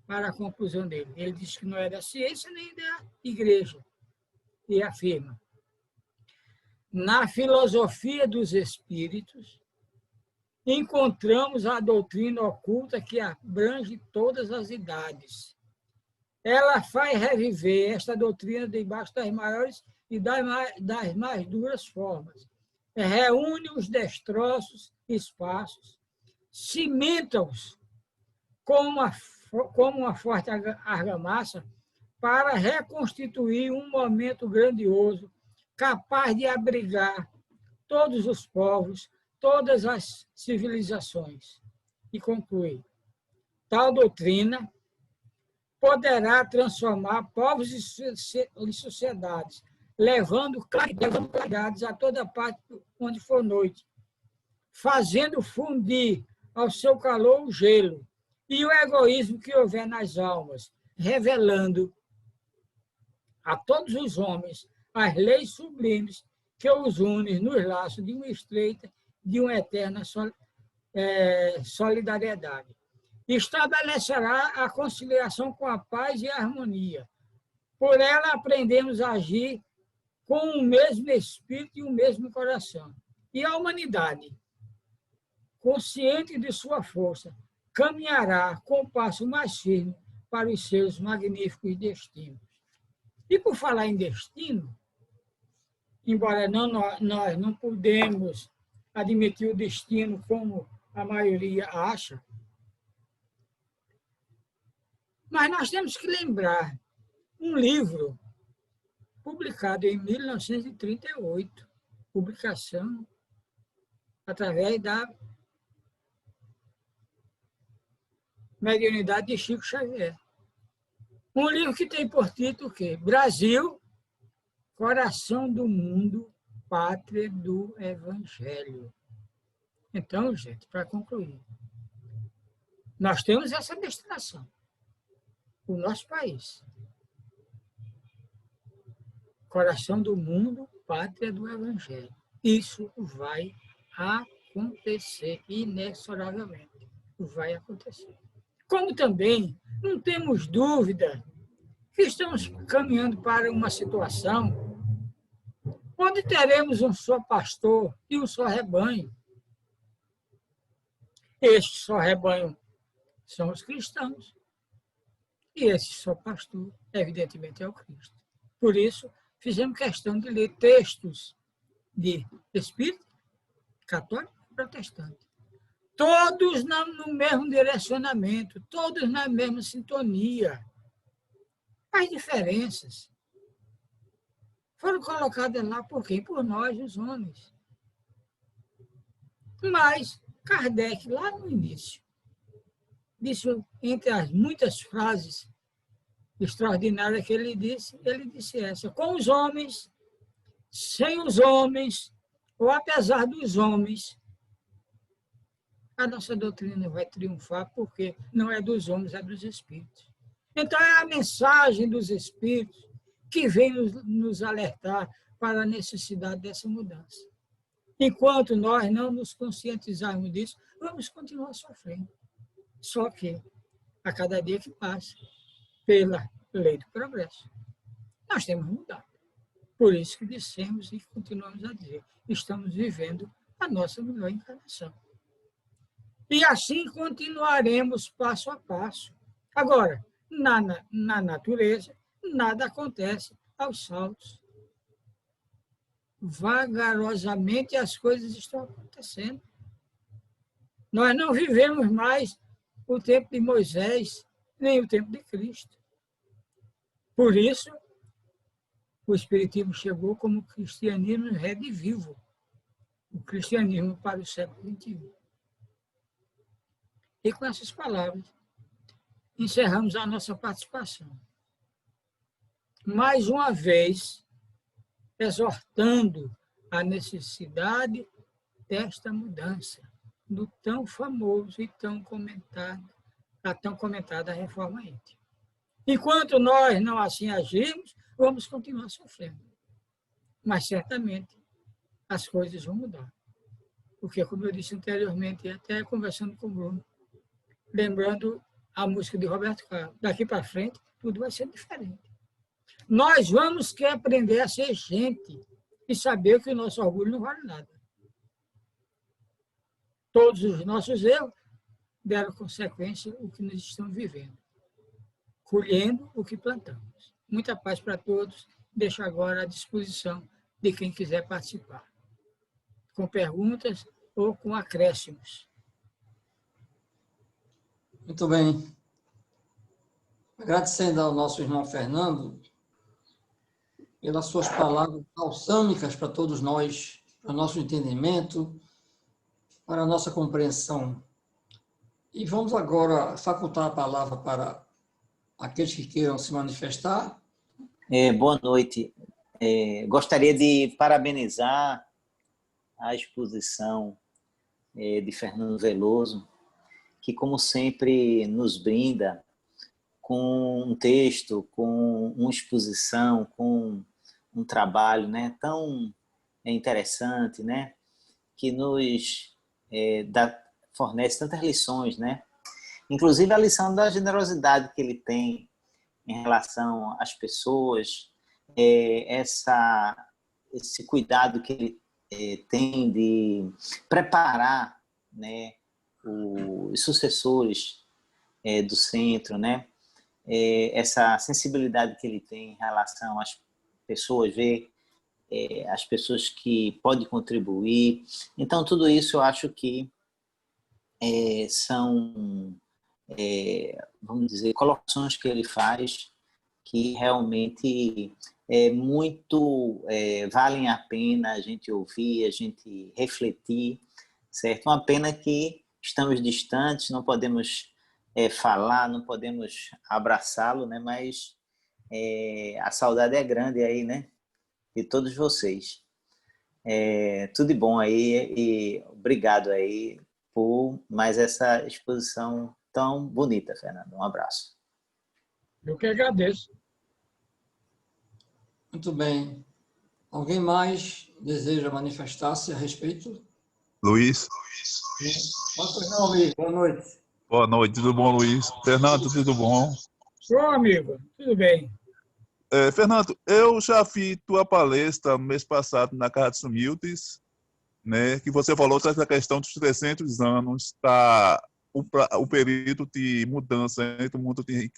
para a conclusão dele. Ele diz que não é da ciência nem da igreja. E afirma: na filosofia dos espíritos, encontramos a doutrina oculta que abrange todas as idades. Ela faz reviver esta doutrina debaixo das maiores e das mais duras formas. Reúne os destroços espaços, cimenta-os como uma forte argamassa para reconstituir um momento grandioso, capaz de abrigar todos os povos, todas as civilizações. E conclui: tal doutrina poderá transformar povos e sociedades, levando claridades a toda parte onde for noite, fazendo fundir ao seu calor o gelo e o egoísmo que houver nas almas, revelando a todos os homens as leis sublimes que os unem nos laços de uma estreita, de uma eterna solidariedade. estabelecerá a conciliação com a paz e a harmonia. Por ela aprendemos a agir com o mesmo espírito e o mesmo coração. E a humanidade, consciente de sua força, caminhará com passo mais firme para os seus magníficos destinos. E por falar em destino, embora nós não podemos admitir o destino como a maioria acha, mas nós temos que lembrar um livro publicado em 1938, publicação através da mediunidade de Chico Xavier. Um livro que tem por título o quê? Brasil, Coração do Mundo, Pátria do Evangelho. Então, gente, para concluir, nós temos essa destinação, o nosso país. Coração do Mundo, Pátria do Evangelho. Isso vai acontecer, inexoravelmente. Vai acontecer. Como também não temos dúvida que estamos caminhando para uma situação onde teremos um só pastor e um só rebanho. Este só rebanho são os cristãos. E esse só pastor, evidentemente, é o Cristo. Por isso, fizemos questão de ler textos de espírito, católico e protestante. Todos no mesmo direcionamento, todos na mesma sintonia. As diferenças foram colocadas lá por quem? Por nós, os homens. Mas Kardec, lá no início, disse, entre as muitas frases extraordinárias que ele disse essa: com os homens, sem os homens, ou apesar dos homens, a nossa doutrina vai triunfar, porque não é dos homens, é dos espíritos. Então, é a mensagem dos espíritos que vem nos alertar para a necessidade dessa mudança. Enquanto nós não nos conscientizarmos disso, vamos continuar sofrendo. Só que, a cada dia que passa, pela lei do progresso, nós temos mudado. Por isso que dissemos e continuamos a dizer, estamos vivendo a nossa melhor encarnação. E assim continuaremos passo a passo. Agora, na natureza, nada acontece aos saltos. Vagarosamente as coisas estão acontecendo. Nós não vivemos mais o tempo de Moisés, nem o tempo de Cristo. Por isso, o Espiritismo chegou como cristianismo redivivo, o cristianismo para o século XXI. E com essas palavras, encerramos a nossa participação. Mais uma vez, exortando a necessidade desta mudança, do tão famoso e tão comentada reforma íntima. Enquanto nós não assim agirmos, vamos continuar sofrendo. Mas, certamente, as coisas vão mudar. Porque, como eu disse anteriormente, até conversando com o Bruno, lembrando a música de Roberto Carlos, daqui para frente, tudo vai ser diferente. Nós vamos que aprender a ser gente e saber que o nosso orgulho não vale nada. Todos os nossos erros deram consequência o que nós estamos vivendo, colhendo o que plantamos. Muita paz para todos. Deixo agora à disposição de quem quiser participar, com perguntas ou com acréscimos. Muito bem. Agradecendo ao nosso irmão Fernando pelas suas palavras balsâmicas para todos nós, para o nosso entendimento, para a nossa compreensão. E vamos agora facultar a palavra para aqueles que queiram se manifestar. Boa noite. Gostaria de parabenizar a exposição de Fernando Veloso, que, como sempre, nos brinda com um texto, com uma exposição, com um trabalho, né, tão interessante, né, que nos fornece tantas lições, né? Inclusive a lição da generosidade que ele tem em relação às pessoas, esse cuidado que ele tem de preparar, né, os sucessores do centro, né, essa sensibilidade que ele tem em relação às pessoas, ver as pessoas que podem contribuir. Então, tudo isso eu acho que são, vamos dizer, colocações que ele faz que realmente valem a pena a gente ouvir, a gente refletir, certo? Uma pena que estamos distantes, não podemos falar, não podemos abraçá-lo, né? Mas a saudade é grande aí, né? De todos vocês. Tudo de bom aí e obrigado aí por mais essa exposição tão bonita, Fernando. Um abraço. Eu que agradeço. Muito bem. Alguém mais deseja manifestar-se a respeito? Luiz. Pois não, Luiz. Boa noite. Boa noite, tudo bom, Luiz? Fernando, tudo bom? Ô, amigo, tudo bem. Fernando, eu já vi tua palestra no mês passado na Casa dos Humildes, né, que você falou sobre essa questão dos 300 anos, o período de mudança entre o mundo de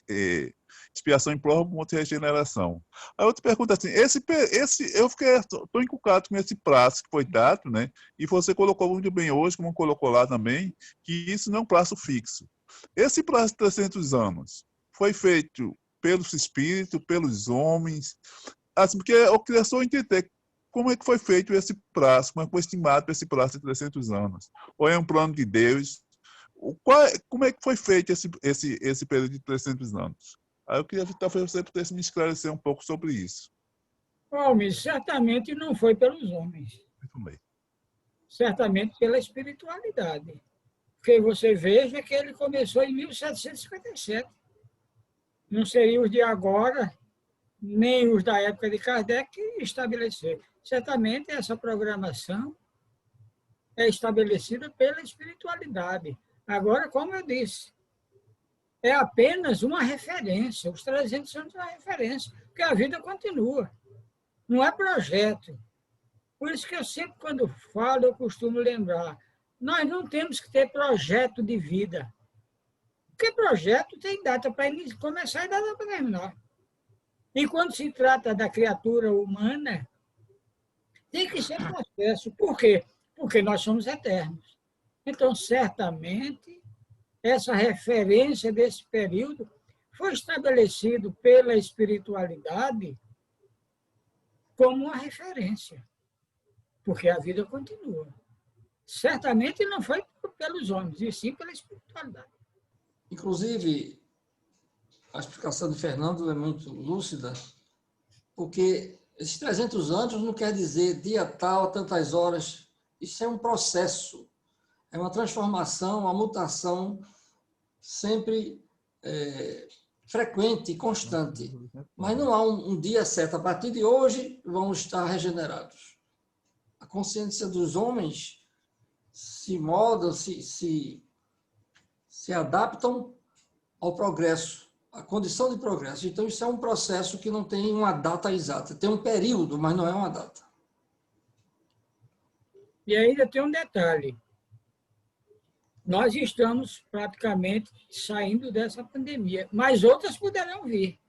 expiação em prova e o mundo de regeneração. Aí eu te pergunto assim, eu estou encucado com esse prazo que foi dado, né, e você colocou muito bem hoje, como colocou lá também, que isso não é um prazo fixo. Esse prazo de 300 anos foi feito pelos espíritos, pelos homens, assim, porque eu queria só entender como é que foi feito esse prazo, como é que foi estimado esse prazo de 300 anos. Ou é um plano de Deus? Como é que foi feito esse período de 300 anos? Aí eu queria que talvez você pudesse me esclarecer um pouco sobre isso. Homens, certamente não foi pelos homens. Muito bem. Certamente pela espiritualidade. Porque você veja que ele começou em 1757. Não seriam os de agora, nem os da época de Kardec, que estabeleceram. Certamente essa programação é estabelecida pela espiritualidade. Agora, como eu disse, é apenas uma referência. Os 300 anos é uma referência, porque a vida continua. Não é projeto. Por isso que eu sempre, quando falo, eu costumo lembrar, nós não temos que ter projeto de vida. Porque projeto tem data para começar e data para terminar. E quando se trata da criatura humana, tem que ser processo. Por quê? Porque nós somos eternos. Então, certamente, essa referência desse período foi estabelecido pela espiritualidade como uma referência, porque a vida continua. Certamente não foi pelos homens, e sim pela espiritualidade. Inclusive, a explicação de Fernando é muito lúcida, porque esses 300 anos não quer dizer dia tal, tantas horas. Isso é um processo, é uma transformação, uma mutação sempre frequente e constante. Mas não há um dia certo. A partir de hoje, vamos estar regenerados. A consciência dos homens se molda, se adaptam ao progresso, à condição de progresso. Então, isso é um processo que não tem uma data exata. Tem um período, mas não é uma data. E ainda tem um detalhe. Nós estamos praticamente saindo dessa pandemia, mas outras poderão vir.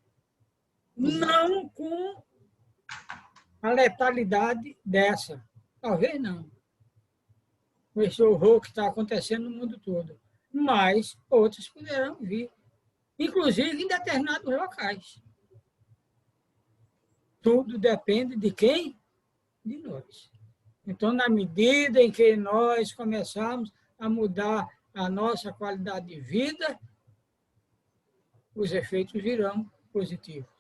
Não com a letalidade dessa. Talvez não. Com esse horror que está acontecendo no mundo todo. Mas outras poderão vir. Inclusive em determinados locais. Tudo depende de quem? De nós. Então, na medida em que nós começarmos a mudar a nossa qualidade de vida, os efeitos virão positivos,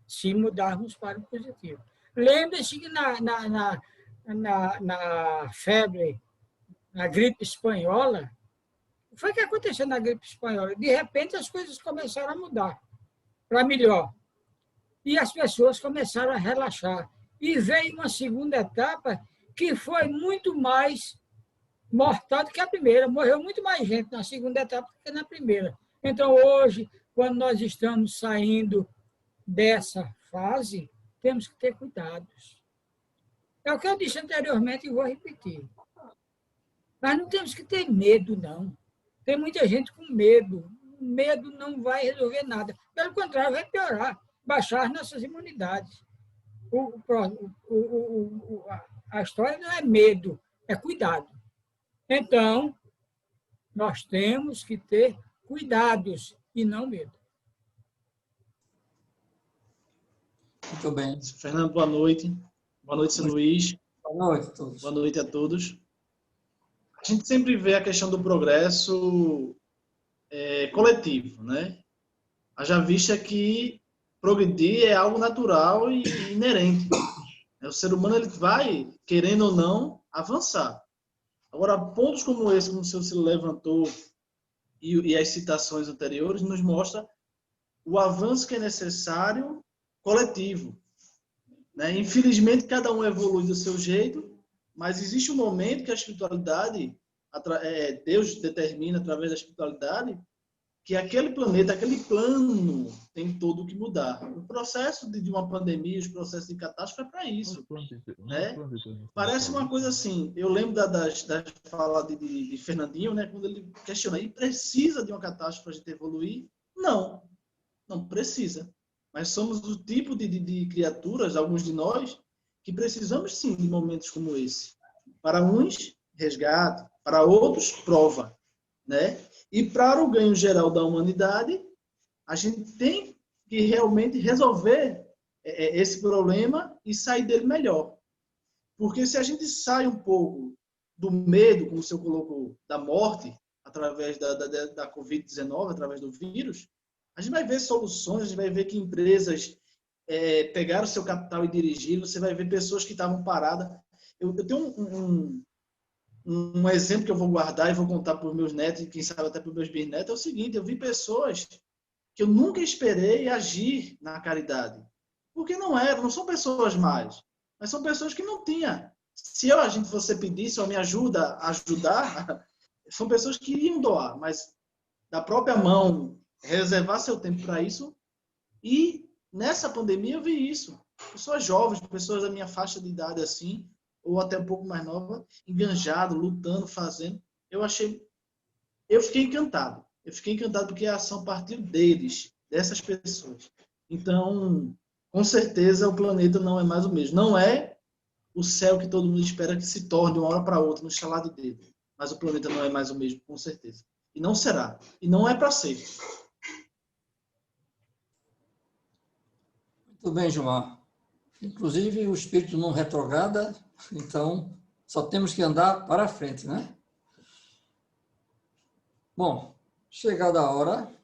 se mudarmos para o positivo. Lembre-se que na febre, na gripe espanhola, o que foi que aconteceu na gripe espanhola? De repente, as coisas começaram a mudar para melhor. E as pessoas começaram a relaxar. E veio uma segunda etapa que foi muito mais mortal do que a primeira. Morreu muito mais gente na segunda etapa do que na primeira. Então, hoje, quando nós estamos saindo dessa fase, temos que ter cuidados. É o que eu disse anteriormente e vou repetir. Mas não temos que ter medo, não. Tem muita gente com medo. Medo não vai resolver nada. Pelo contrário, vai piorar, baixar as nossas imunidades. A história não é medo, é cuidado. Então, nós temos que ter cuidados e não medo. Muito bem. Fernando, boa noite. Boa noite, São Luís. Boa noite a todos. Boa noite a todos. A gente sempre vê a questão do progresso coletivo, né? Haja vista que progredir é algo natural e inerente. O ser humano ele vai, querendo ou não, avançar. Agora, pontos como esse, como o senhor se levantou, e as citações anteriores, nos mostra o avanço que é necessário coletivo. Né? Infelizmente, cada um evolui do seu jeito, mas existe um momento que a espiritualidade, Deus determina através da espiritualidade, que aquele planeta, aquele plano tem todo que mudar. O processo de uma pandemia, os processos de catástrofe é para isso. Né? Parece uma coisa assim, eu lembro da fala de Fernandinho, né, quando ele questiona, e precisa de uma catástrofe para a gente evoluir? Não, não precisa. Mas somos o tipo de criaturas, alguns de nós, que precisamos sim de momentos como esse. Para uns, resgate, para outros, prova. Né? E para o ganho geral da humanidade, a gente tem que realmente resolver esse problema e sair dele melhor. Porque se a gente sai um pouco do medo, como o senhor colocou, da morte, através da Covid-19, através do vírus, a gente vai ver soluções, a gente vai ver que empresas pegaram seu capital e dirigiram, você vai ver pessoas que estavam paradas. Eu tenho um exemplo que eu vou guardar e vou contar para os meus netos, e quem sabe até para os meus bisnetos, é o seguinte, eu vi pessoas que eu nunca esperei agir na caridade. Porque não são pessoas más, mas são pessoas que não tinham. Se a gente fosse pedir, se eu me ajuda a ajudar, são pessoas que iriam doar, mas da própria mão, reservar seu tempo para isso. E nessa pandemia eu vi isso. Pessoas jovens, pessoas da minha faixa de idade assim, ou até um pouco mais nova, enganjado, lutando, fazendo. Eu fiquei encantado. Eu fiquei encantado porque a ação partiu deles, dessas pessoas. Então, com certeza, o planeta não é mais o mesmo. Não é o céu que todo mundo espera que se torne de uma hora para outra, no estalar de dedo. Mas o planeta não é mais o mesmo, com certeza. E não será. E não é para ser. Muito bem, Gilmar. Inclusive, o espírito não retrograda, então só temos que andar para frente, né? Bom, chegada a hora,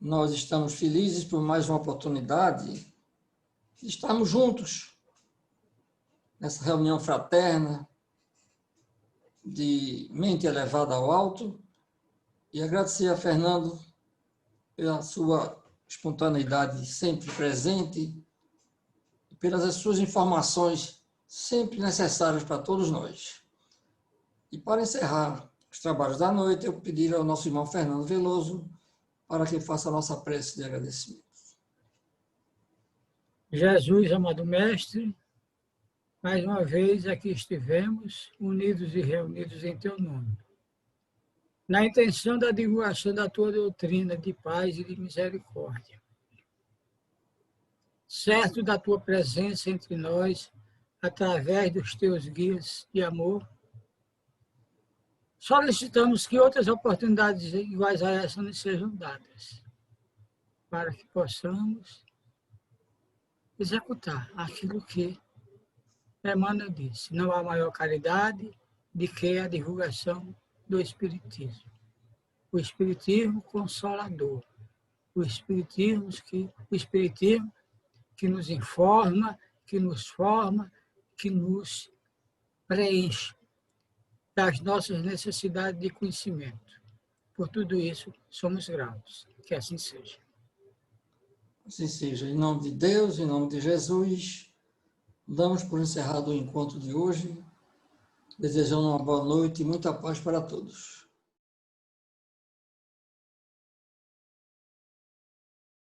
nós estamos felizes por mais uma oportunidade de estarmos juntos nessa reunião fraterna, de mente elevada ao alto, e agradecer a Fernando pela sua espontaneidade sempre presente, pelas suas informações sempre necessárias para todos nós. E para encerrar os trabalhos da noite, eu pedir ao nosso irmão Fernando Veloso para que faça a nossa prece de agradecimento. Jesus, amado Mestre, mais uma vez aqui estivemos, unidos e reunidos em Teu nome, na intenção da divulgação da Tua doutrina de paz e de misericórdia. Certo da Tua presença entre nós, através dos Teus guias de amor, solicitamos que outras oportunidades iguais a essa nos sejam dadas, para que possamos executar aquilo que Emmanuel disse. Não há maior caridade do que a divulgação do Espiritismo. O Espiritismo consolador. O Espiritismo que nos informa, que nos forma, que nos preenche das nossas necessidades de conhecimento. Por tudo isso, somos gratos. Que assim seja. Assim seja. Em nome de Deus, em nome de Jesus, damos por encerrado o encontro de hoje, desejando uma boa noite e muita paz para todos.